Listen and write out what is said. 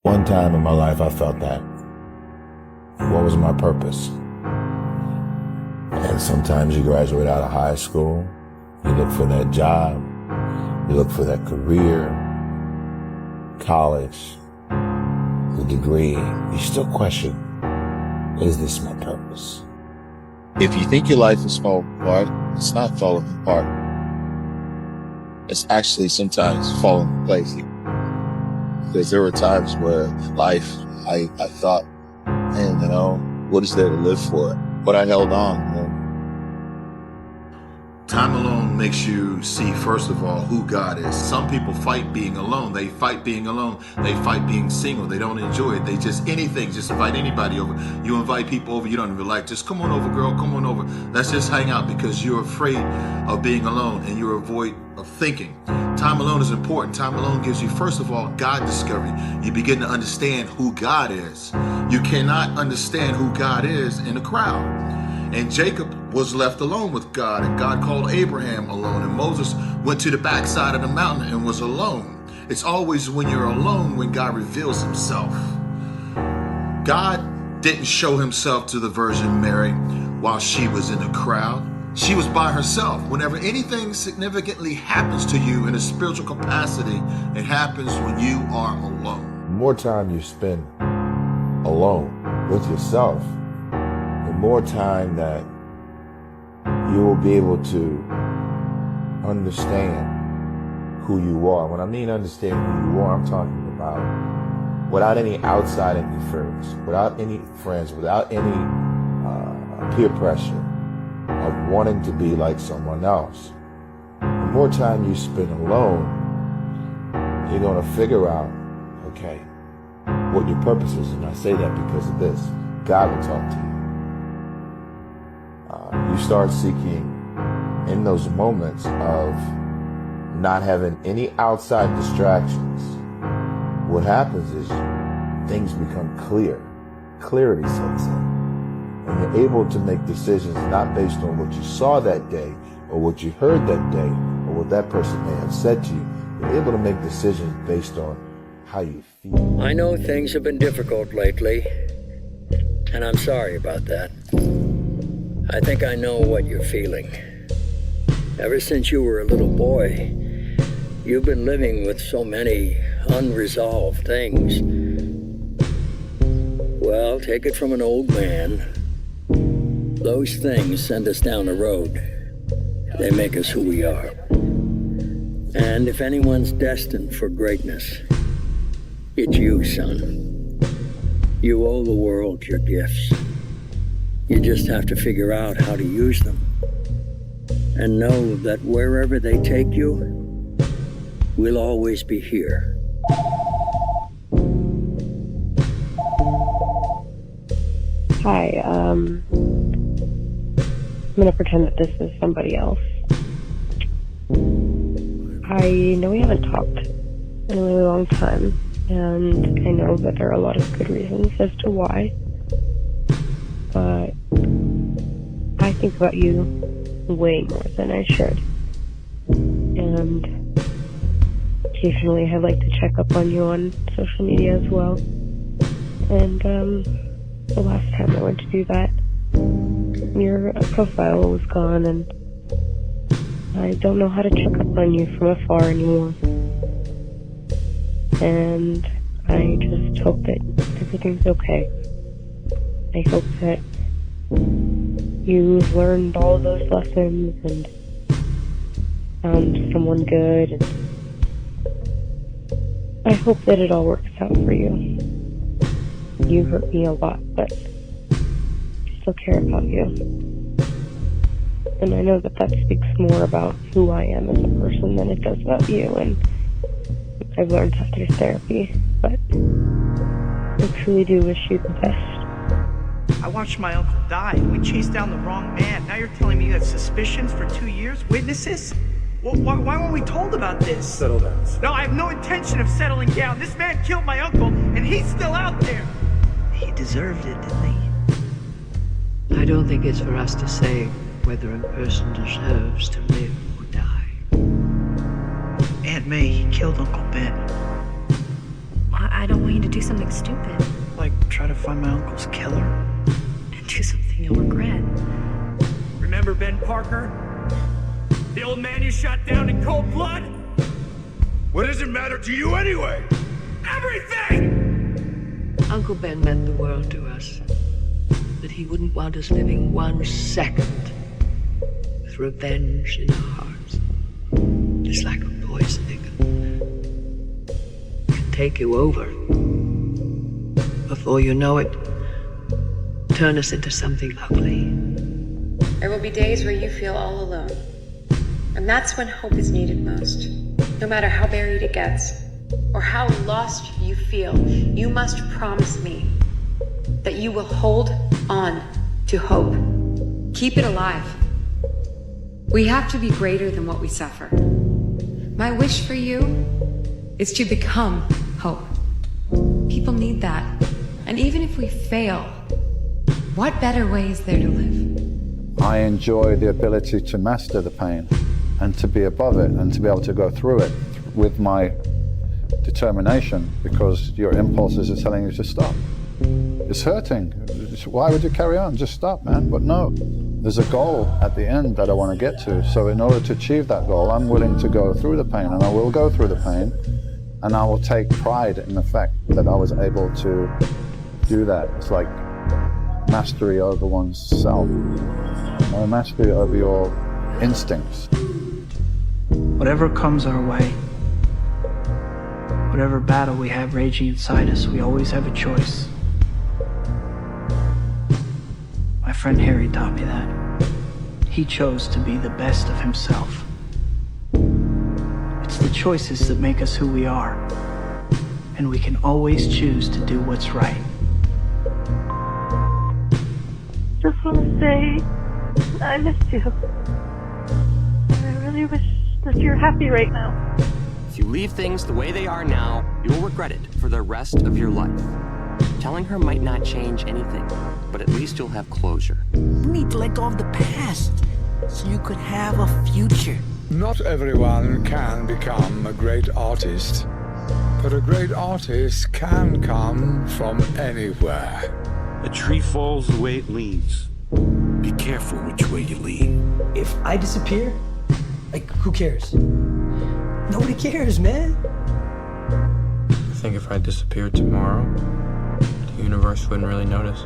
One time in my life I felt that. What was my purpose? And sometimes you graduate out of high school, you look for that job, you look for that career, college, the degree, you still question, is this my purpose? If you think your life is falling apart, it's not falling apart. It's actually sometimes falling in place. Because there were times where life, I thought, man, what is there to live for? But I held on, Time alone makes you see, first of all, who God is. Some people fight being alone. They fight being alone. They fight being single. They don't enjoy it. They just invite anybody over. You invite people over you don't even like. Just come on over, girl. Come on over. Let's just hang out because you're afraid of being alone and you're avoid of thinking. Time alone is important. Time alone gives you, first of all, God discovery. You begin to understand who God is. You cannot understand who God is in a crowd. And Jacob was left alone with God, and God called Abraham alone, and Moses went to the backside of the mountain and was alone. It's always when you're alone when God reveals himself. God didn't show himself to the Virgin Mary while she was in a crowd. She was by herself. Whenever anything significantly happens to you in a spiritual capacity, it happens when you are alone. The more time you spend alone with yourself, the more time that you will be able to understand who you are. When I mean understand who you are, I'm talking about without any outside interference, without any friends, without any peer pressure of wanting to be like someone else. The more time you spend alone, you're going to figure out, okay, what your purpose is. And I say that because of this. God will talk to you. You start seeking in those moments of not having any outside distractions. What happens is things become clear. Clarity sets in. And you're able to make decisions not based on what you saw that day or what you heard that day or what that person may have said to you. You're able to make decisions based on how you feel. I know things have been difficult lately, and I'm sorry about that. I think I know what you're feeling. Ever since you were a little boy, you've been living with so many unresolved things. Well, take it from an old man. Those things send us down a road. They make us who we are. And if anyone's destined for greatness, it's you, son. You owe the world your gifts. You just have to figure out how to use them. And know that wherever they take you, we'll always be here. Hi, I'm gonna pretend that this is somebody else. I know we haven't talked in a really long time, and I know that there are a lot of good reasons as to why. But I think about you way more than I should. And occasionally I like to check up on you on social media as well. And the last time I went to do that, your profile was gone, and I don't know how to check up on you from afar anymore. And I just hope that everything's okay. I hope that you've learned all of those lessons and found someone good. And I hope that it all works out for you. You hurt me a lot, but I still care about you. And I know that that speaks more about who I am as a person than it does about you. And I've learned that through therapy, but I truly do wish you the best. I watched my uncle die, and we chased down the wrong man. Now you're telling me you had suspicions for 2 years? Witnesses? Why weren't we told about this? Settle down. No, I have no intention of settling down. This man killed my uncle, and he's still out there. He deserved it, didn't he? I don't think it's for us to say whether a person deserves to live or die. Aunt May, he killed Uncle Ben. I don't want you to do something stupid. Like try to find my uncle's killer? And do something you'll regret. Remember Ben Parker? The old man you shot down in cold blood? What does it matter to you anyway? Everything! Uncle Ben meant the world to us. That he wouldn't want us living 1 second with revenge in our hearts. It's like a poison that can take you over. Before you know it, turn us into something ugly. There will be days where you feel all alone. And that's when hope is needed most. No matter how buried it gets, or how lost you feel, you must promise me that you will hold on to hope. Keep it alive. We have to be greater than what we suffer. My wish for you is to become hope. People need that. And even if we fail, what better way is there to live? I enjoy the ability to master the pain and to be above it and to be able to go through it with my determination, because your impulses are telling you to stop. It's hurting. Why would you carry on? Just stop, man. But no, there's a goal at the end that I want to get to. So in order to achieve that goal, I'm willing to go through the pain, and I will go through the pain, and I will take pride in the fact that I was able to do that. It's like mastery over one's self, mastery over your instincts. Whatever comes our way, whatever battle we have raging inside us, we always have a choice. My friend Harry taught me that. He chose to be the best of himself. It's the choices that make us who we are, and we can always choose to do what's right. Just want to say I missed you. I really wish that you're happy right now. If you leave things the way they are now, you'll regret it for the rest of your life. Telling her might not change anything, but at least you'll have closure. You need to let go of the past so you could have a future. Not everyone can become a great artist, but a great artist can come from anywhere. A tree falls the way it leans. Be careful which way you lean. If I disappear, like, who cares? Nobody cares, man. I think if I disappeared tomorrow, the universe wouldn't really notice.